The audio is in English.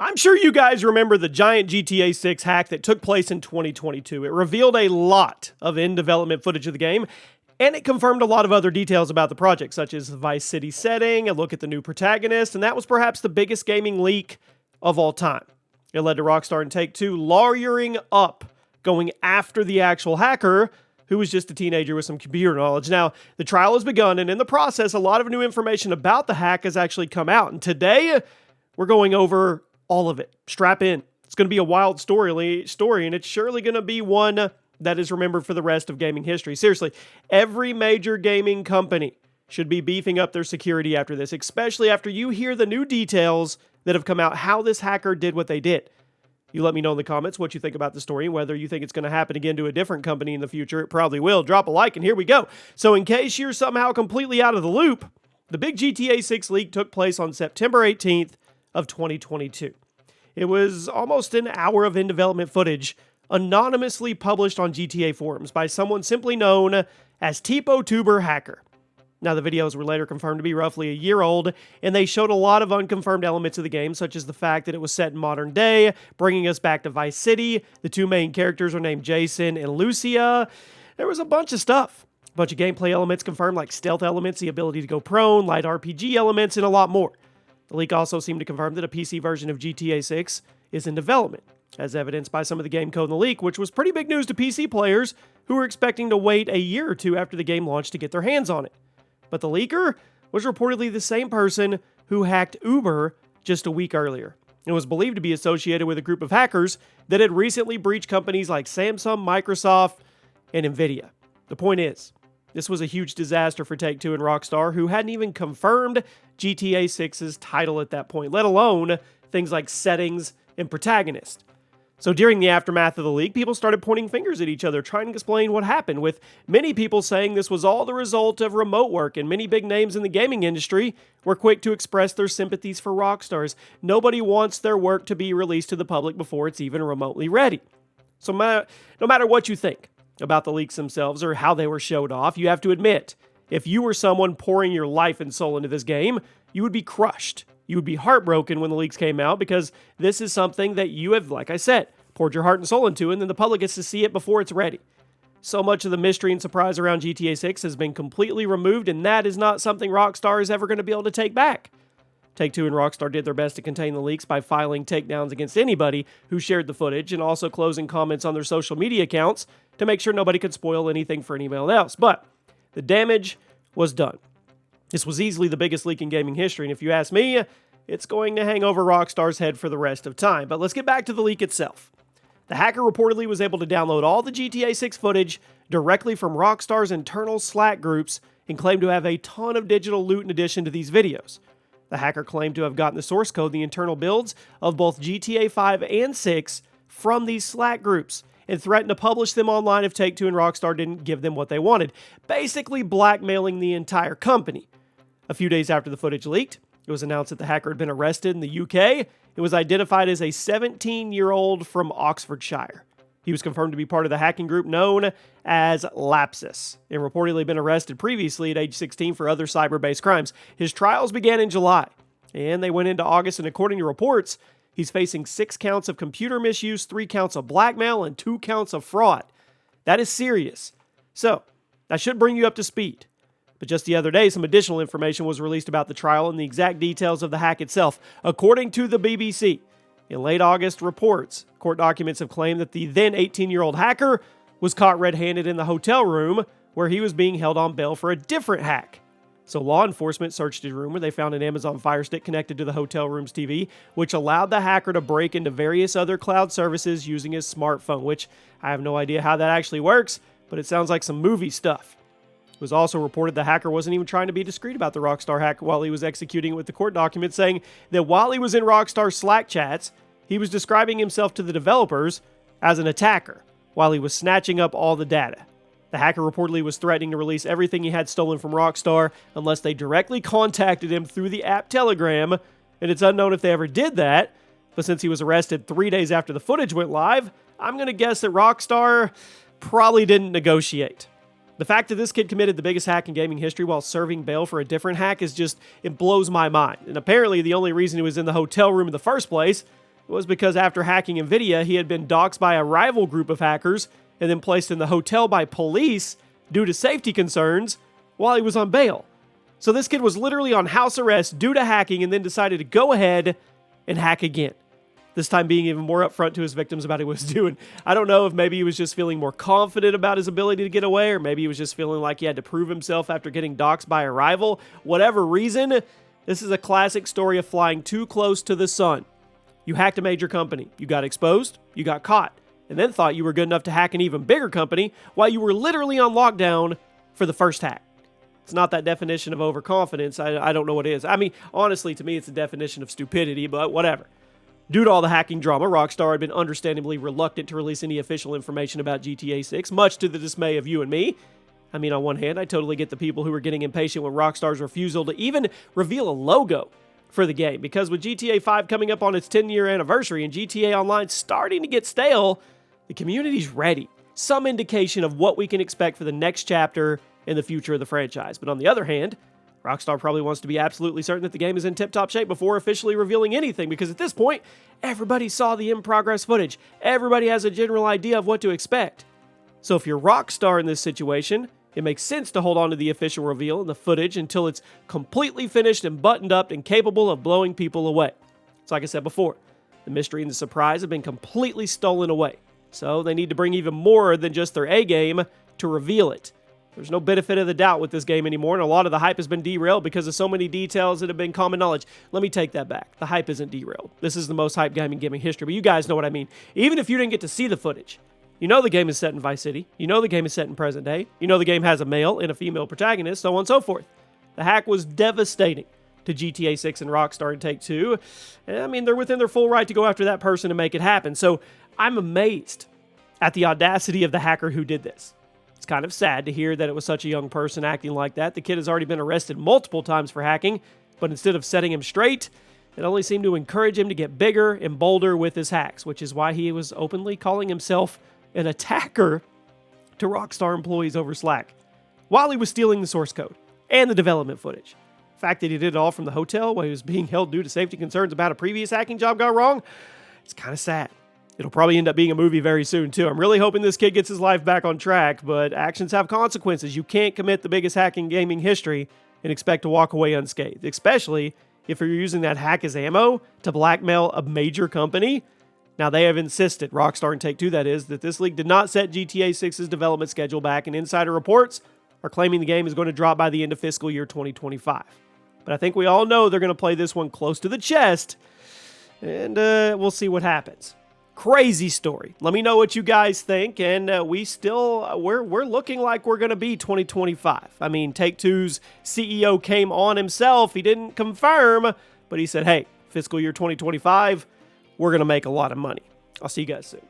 I'm sure you guys remember the giant GTA 6 hack that took place in 2022. It revealed a lot of in-development footage of the game, and it confirmed a lot of other details about the project, such as the Vice City setting, a look at the new protagonist, and that was perhaps the biggest gaming leak of all time. It led to Rockstar and Take-Two lawyering up, going after the actual hacker, who was just a teenager with some computer knowledge. Now, the trial has begun, and in the process, a lot of new information about the hack has actually come out. And today, we're going over all of it. Strap in. It's going to be a wild story, and it's surely going to be one that is remembered for the rest of gaming history. Seriously, every major gaming company should be beefing up their security after this, especially after you hear the new details that have come out, how this hacker did what they did. You let me know in the comments what you think about the story, and whether you think it's going to happen again to a different company in the future. It probably will. Drop a like, and here we go. So in case you're somehow completely out of the loop, the big GTA 6 leak took place on September 18th of 2022. It was almost an hour of in-development footage anonymously published on GTA forums by someone simply known as TipoTuber Hacker. Now, the videos were later confirmed to be roughly a year old, and they showed a lot of unconfirmed elements of the game, such as the fact that it was set in modern day, bringing us back to Vice City. The two main characters are named Jason and Lucia. There was a bunch of stuff. A bunch of gameplay elements confirmed, like stealth elements, the ability to go prone, light RPG elements, and a lot more. The leak also seemed to confirm that a PC version of GTA 6 is in development, as evidenced by some of the game code in the leak, which was pretty big news to PC players who were expecting to wait a year or two after the game launched to get their hands on it. But the leaker was reportedly the same person who hacked Uber just a week earlier, and was believed to be associated with a group of hackers that had recently breached companies like Samsung, Microsoft, and Nvidia. The point is, this was a huge disaster for Take-Two and Rockstar, who hadn't even confirmed GTA 6's title at that point, let alone things like settings and protagonist. So during the aftermath of the leak, people started pointing fingers at each other, trying to explain what happened, with many people saying this was all the result of remote work, and many big names in the gaming industry were quick to express their sympathies for Rockstars. Nobody wants their work to be released to the public before it's even remotely ready. So no matter what you think about the leaks themselves or how they were showed off, you have to admit, if you were someone pouring your life and soul into this game, you would be crushed. You would be heartbroken when the leaks came out, because this is something that you have, like I said, poured your heart and soul into, and then the public gets to see it before it's ready. So much of the mystery and surprise around GTA 6 has been completely removed, and that is not something Rockstar is ever going to be able to take back. Take-Two and Rockstar did their best to contain the leaks by filing takedowns against anybody who shared the footage, and also closing comments on their social media accounts to make sure nobody could spoil anything for anyone else. But the damage was done. This was easily the biggest leak in gaming history, and if you ask me, it's going to hang over Rockstar's head for the rest of time. But let's get back to the leak itself. The hacker reportedly was able to download all the GTA 6 footage directly from Rockstar's internal Slack groups and claimed to have a ton of digital loot in addition to these videos. The hacker claimed to have gotten the source code, the internal builds of both GTA 5 and 6 from these Slack groups, and threatened to publish them online if Take-Two and Rockstar didn't give them what they wanted, basically blackmailing the entire company. A few days after the footage leaked, it was announced that the hacker had been arrested in the UK. It was identified as a 17-year-old from Oxfordshire. He was confirmed to be part of the hacking group known as Lapsus, and reportedly been arrested previously at age 16 for other cyber-based crimes. His trials began in July, and they went into August, and according to reports, he's facing 6 counts of computer misuse, 3 counts of blackmail, and 2 counts of fraud. That is serious. So, that should bring you up to speed. But just the other day, some additional information was released about the trial and the exact details of the hack itself. According to the BBC, in late August reports, court documents have claimed that the then 18-year-old hacker was caught red-handed in the hotel room where he was being held on bail for a different hack. So law enforcement searched his room, where they found an Amazon Fire Stick connected to the hotel room's TV, which allowed the hacker to break into various other cloud services using his smartphone, which I have no idea how that actually works, but it sounds like some movie stuff. It was also reported the hacker wasn't even trying to be discreet about the Rockstar hack while he was executing it, with the court documents saying that while he was in Rockstar Slack chats, he was describing himself to the developers as an attacker while he was snatching up all the data. The hacker reportedly was threatening to release everything he had stolen from Rockstar unless they directly contacted him through the app Telegram, and it's unknown if they ever did that, but since he was arrested 3 days after the footage went live, I'm going to guess that Rockstar probably didn't negotiate. The fact that this kid committed the biggest hack in gaming history while serving bail for a different hack is just, it blows my mind. And apparently the only reason he was in the hotel room in the first place It was because after hacking NVIDIA, he had been doxxed by a rival group of hackers and then placed in the hotel by police due to safety concerns while he was on bail. So this kid was literally on house arrest due to hacking and then decided to go ahead and hack again. This time being even more upfront to his victims about what he was doing. I don't know if maybe he was just feeling more confident about his ability to get away, or maybe he was just feeling like he had to prove himself after getting doxxed by a rival. Whatever reason, this is a classic story of flying too close to the sun. You hacked a major company, you got exposed, you got caught, and then thought you were good enough to hack an even bigger company while you were literally on lockdown for the first hack. It's not that definition of overconfidence. I don't know what it is. I mean, honestly, to me, it's a definition of stupidity, but whatever. Due to all the hacking drama, Rockstar had been understandably reluctant to release any official information about GTA 6, much to the dismay of you and me. I mean, on one hand, I totally get the people who were getting impatient with Rockstar's refusal to even reveal a logo for the game, because with GTA 5 coming up on its 10-year anniversary and GTA Online starting to get stale, the community's ready. Some indication of what we can expect for the next chapter in the future of the franchise. But on the other hand, Rockstar probably wants to be absolutely certain that the game is in tip-top shape before officially revealing anything, because at this point, everybody saw the in-progress footage. Everybody has a general idea of what to expect. So if you're Rockstar in this situation, it makes sense to hold on to the official reveal and the footage until it's completely finished and buttoned up and capable of blowing people away. It's like I said before, the mystery and the surprise have been completely stolen away. So they need to bring even more than just their A game to reveal it. There's no benefit of the doubt with this game anymore, and a lot of the hype has been derailed because of so many details that have been common knowledge. Let me take that back. The hype isn't derailed. This is the most hyped game in gaming history, but you guys know what I mean. Even if you didn't get to see the footage, you know the game is set in Vice City, you know the game is set in present day, you know the game has a male and a female protagonist, so on and so forth. The hack was devastating to GTA 6 and Rockstar and Take-Two. I mean, they're within their full right to go after that person and make it happen, so I'm amazed at the audacity of the hacker who did this. It's kind of sad to hear that it was such a young person acting like that. The kid has already been arrested multiple times for hacking, but instead of setting him straight, it only seemed to encourage him to get bigger and bolder with his hacks, which is why he was openly calling himself an attacker to Rockstar employees over Slack, while he was stealing the source code and the development footage. The fact that he did it all from the hotel while he was being held due to safety concerns about a previous hacking job gone wrong, it's kind of sad. It'll probably end up being a movie very soon, too. I'm really hoping this kid gets his life back on track, but actions have consequences. You can't commit the biggest hack in gaming history and expect to walk away unscathed, especially if you're using that hack as ammo to blackmail a major company. Now, they have insisted, Rockstar and Take-Two that is, that this leak did not set GTA 6's development schedule back, and insider reports are claiming the game is going to drop by the end of fiscal year 2025. But I think we all know they're going to play this one close to the chest, and we'll see what happens. Crazy story. Let me know what you guys think, and we're looking like we're going to be 2025. I mean, Take-Two's CEO came on himself. He didn't confirm, but he said, hey, fiscal year 2025, we're going to make a lot of money. I'll see you guys soon.